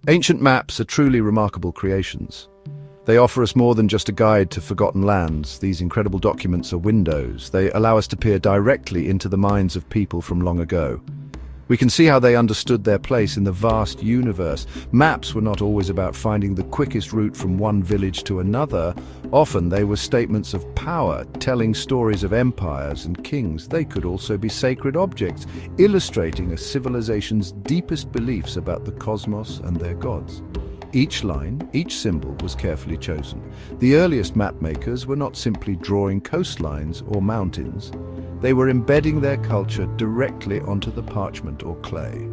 Ancient maps are truly remarkable creations. They offer us more than just a guide to forgotten lands. These incredible documents are windows. They allow us to peer directly into the minds of people from long ago. We can see how they understood their place in the vast universe. Maps were not always about finding the quickest route from one village to another. Often they were statements of power, telling stories of empires and kings. They could also be sacred objects, illustrating a civilization's deepest beliefs about the cosmos and their gods. Each line, each symbol was carefully chosen. The earliest map makers were not simply drawing coastlines or mountains. They were embedding their culture directly onto the parchment or clay.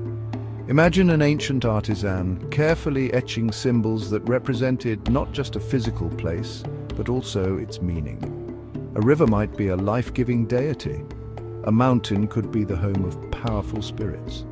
Imagine an ancient artisan carefully etching symbols that represented not just a physical place, but also its meaning. A river might be a life-giving deity. A mountain could be the home of powerful spirits.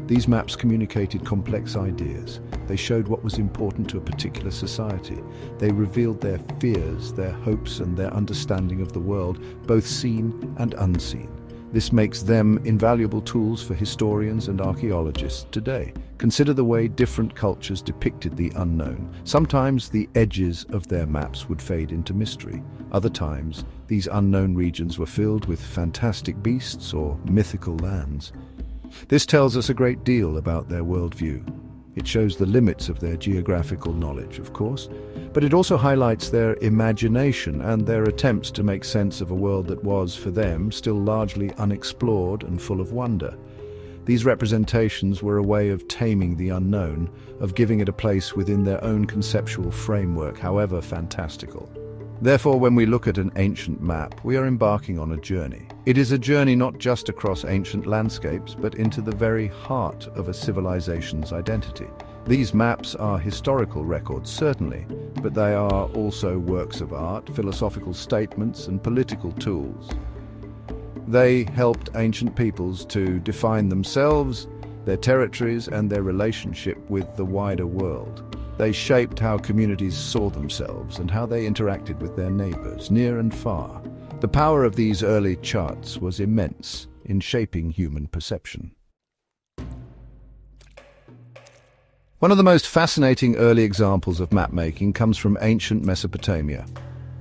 These maps communicated complex ideas. They showed what was important to a particular society. They revealed their fears, their hopes, and their understanding of the world, both seen and unseen. This makes them invaluable tools for historians and archaeologists today. Consider the way different cultures depicted the unknown. Sometimes the edges of their maps would fade into mystery. Other times, these unknown regions were filled with fantastic beasts or mythical lands. This tells us a great deal about their worldview. It shows the limits of their geographical knowledge, of course, but it also highlights their imagination and their attempts to make sense of a world that was, for them, still largely unexplored and full of wonder. These representations were a way of taming the unknown, of giving it a place within their own conceptual framework, however fantastical. Therefore, when we look at an ancient map, we are embarking on a journey. It is a journey not just across ancient landscapes, but into the very heart of a civilization's identity. These maps are historical records, certainly, but they are also works of art, philosophical statements, and political tools. They helped ancient peoples to define themselves, their territories, and their relationship with the wider world. They shaped how communities saw themselves and how they interacted with their neighbors, near and far. The power of these early charts was immense in shaping human perception. One of the most fascinating early examples of map-making comes from ancient Mesopotamia.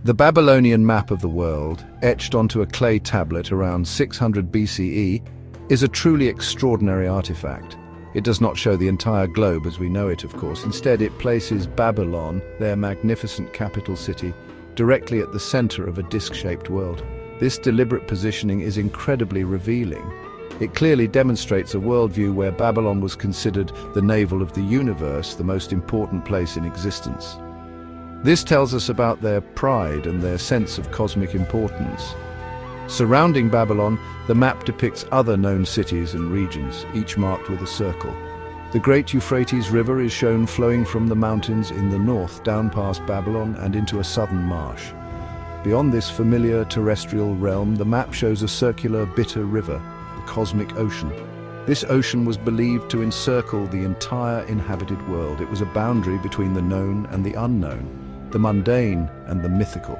The Babylonian map of the world, etched onto a clay tablet around 600 BCE, is a truly extraordinary artifact. It does not show the entire globe as we know it, of course. Instead, it places Babylon, their magnificent capital city, directly at the center of a disc-shaped world. This deliberate positioning is incredibly revealing. It clearly demonstrates a worldview where Babylon was considered the navel of the universe, the most important place in existence. This tells us about their pride and their sense of cosmic importance. Surrounding Babylon, the map depicts other known cities and regions, each marked with a circle. The great Euphrates River is shown flowing from the mountains in the north down past Babylon and into a southern marsh. Beyond this familiar terrestrial realm, the map shows a circular, bitter river, the cosmic ocean. This ocean was believed to encircle the entire inhabited world. It was a boundary between the known and the unknown, the mundane and the mythical.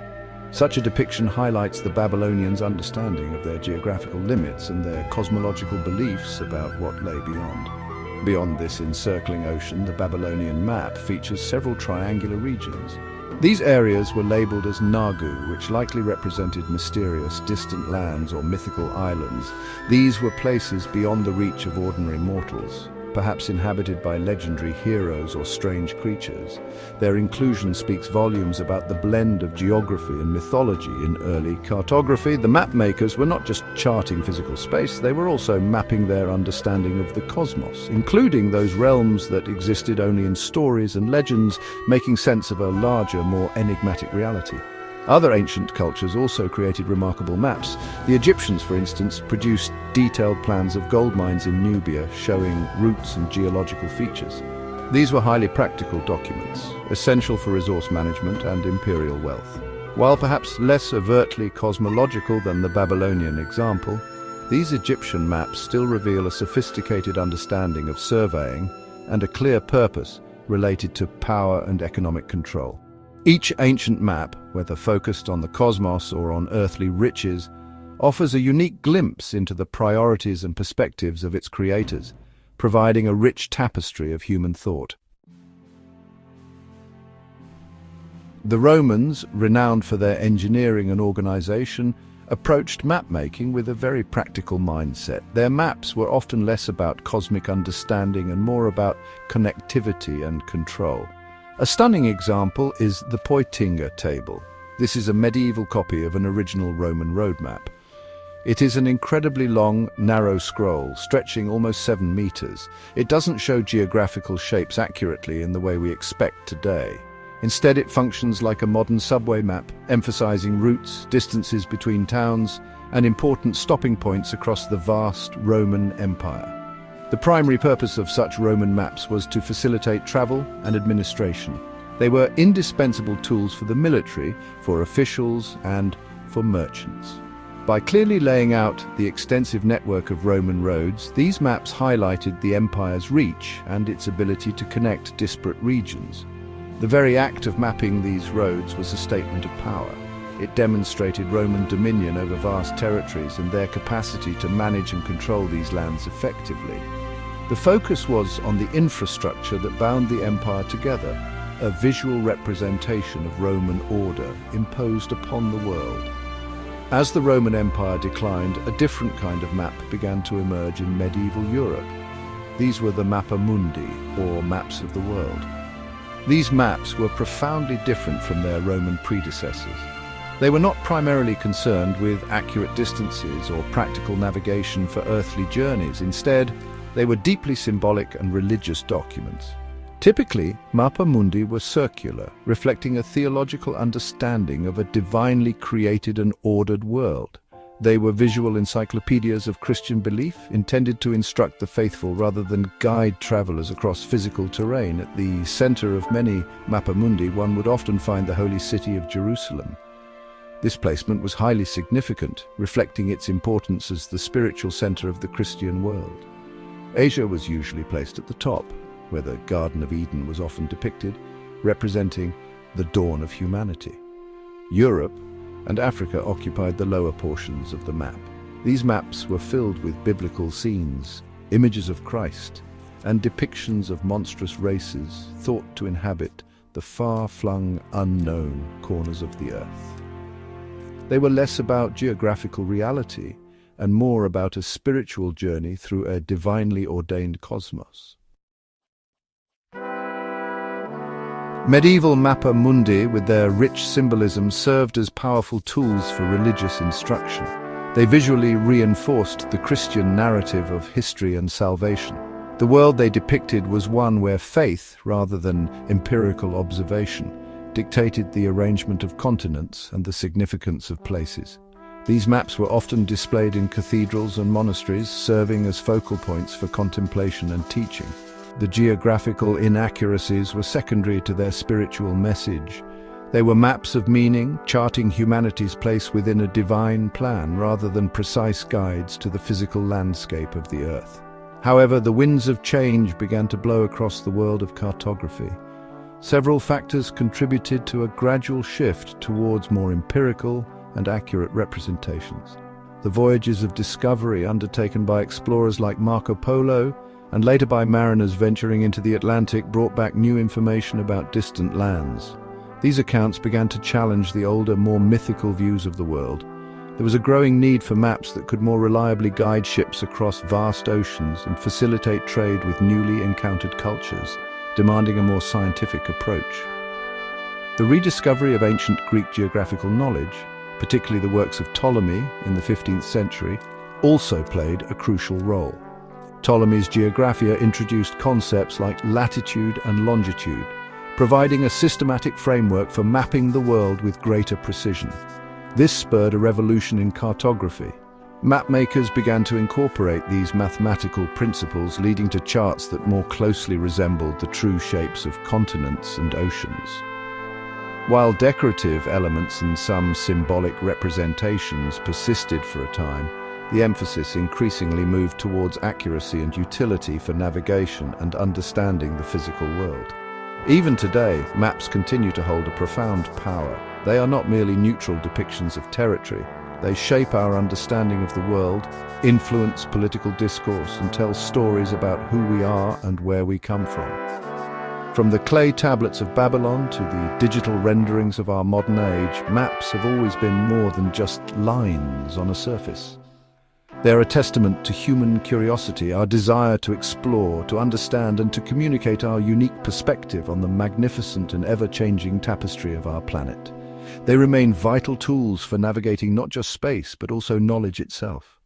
Such a depiction highlights the Babylonians' understanding of their geographical limits and their cosmological beliefs about what lay beyond. Beyond this encircling ocean, the Babylonian map features several triangular regions. These areas were labeled as Nagu, which likely represented mysterious, distant lands or mythical islands. These were places beyond the reach of ordinary mortals, perhaps inhabited by legendary heroes or strange creatures. Their inclusion speaks volumes about the blend of geography and mythology in early cartography. The map makers were not just charting physical space, they were also mapping their understanding of the cosmos, including those realms that existed only in stories and legends, making sense of a larger, more enigmatic reality. Other ancient cultures also created remarkable maps. The Egyptians, for instance, produced detailed plans of gold mines in Nubia, showing routes and geological features. These were highly practical documents, essential for resource management and imperial wealth. While perhaps less overtly cosmological than the Babylonian example, these Egyptian maps still reveal a sophisticated understanding of surveying and a clear purpose related to power and economic control. Each ancient map, whether focused on the cosmos or on earthly riches, offers a unique glimpse into the priorities and perspectives of its creators. providing a rich tapestry of human thought. The Romans, renowned for their engineering and organization, approached map-making with a very practical mindset. Their maps were often less about cosmic understanding and more about connectivity and control. A stunning example is the Poitinger table. This is a medieval copy of an original Roman road map. It is an incredibly long, narrow scroll, stretching almost 7 meters. It doesn't show geographical shapes accurately in the way we expect today. Instead, it functions like a modern subway map, emphasizing routes, distances between towns, and important stopping points across the vast Roman Empire. The primary purpose of such Roman maps was to facilitate travel and administration. They were indispensable tools for the military, for officials, and for merchants. By clearly laying out the extensive network of Roman roads, these maps highlighted the empire's reach and its ability to connect disparate regions. The very act of mapping these roads was a statement of power. It demonstrated Roman dominion over vast territories and their capacity to manage and control these lands effectively. The focus was on the infrastructure that bound the empire together, a visual representation of Roman order imposed upon the world. As the Roman Empire declined, a different kind of map began to emerge in medieval Europe. These were the Mappa Mundi, or maps of the world. These maps were profoundly different from their Roman predecessors. They were not primarily concerned with accurate distances or practical navigation for earthly journeys. Instead, they were deeply symbolic and religious documents. Typically, Mappa Mundi were circular, reflecting a theological understanding of a divinely created and ordered world. They were visual encyclopedias of Christian belief, intended to instruct the faithful rather than guide travelers across physical terrain. At the center of many Mappa Mundi, one would often find the holy city of Jerusalem. This placement was highly significant, reflecting its importance as the spiritual center of the Christian world. Asia was usually placed at the top, where the Garden of Eden was often depicted, representing the dawn of humanity. Europe and Africa occupied the lower portions of the map. These maps were filled with biblical scenes, images of Christ, and depictions of monstrous races thought to inhabit the far-flung, unknown corners of the earth. They were less about geographical reality and more about a spiritual journey through a divinely ordained cosmos. Medieval Mappa Mundi, with their rich symbolism, served as powerful tools for religious instruction. They visually reinforced the Christian narrative of history and salvation. The world they depicted was one where faith, rather than empirical observation, dictated the arrangement of continents and the significance of places. These maps were often displayed in cathedrals and monasteries, serving as focal points for contemplation and teaching. The geographical inaccuracies were secondary to their spiritual message. They were maps of meaning, charting humanity's place within a divine plan rather than precise guides to the physical landscape of the earth. However, the winds of change began to blow across the world of cartography. Several factors contributed to a gradual shift towards more empirical and accurate representations. The voyages of discovery undertaken by explorers like Marco Polo and later by mariners venturing into the Atlantic brought back new information about distant lands. These accounts began to challenge the older, more mythical views of the world. There was a growing need for maps that could more reliably guide ships across vast oceans and facilitate trade with newly encountered cultures, demanding a more scientific approach. The rediscovery of ancient Greek geographical knowledge, particularly the works of Ptolemy in the 15th century, also played a crucial role. Ptolemy's Geographia introduced concepts like latitude and longitude, providing a systematic framework for mapping the world with greater precision. This spurred a revolution in cartography. Mapmakers began to incorporate these mathematical principles, leading to charts that more closely resembled the true shapes of continents and oceans. While decorative elements and some symbolic representations persisted for a time, the emphasis increasingly moved towards accuracy and utility for navigation and understanding the physical world. Even today, maps continue to hold a profound power. They are not merely neutral depictions of territory. They shape our understanding of the world, influence political discourse, and tell stories about who we are and where we come from. From the clay tablets of Babylon to the digital renderings of our modern age, maps have always been more than just lines on a surface. They're a testament to human curiosity, our desire to explore, to understand, and to communicate our unique perspective on the magnificent and ever-changing tapestry of our planet. They remain vital tools for navigating not just space, but also knowledge itself.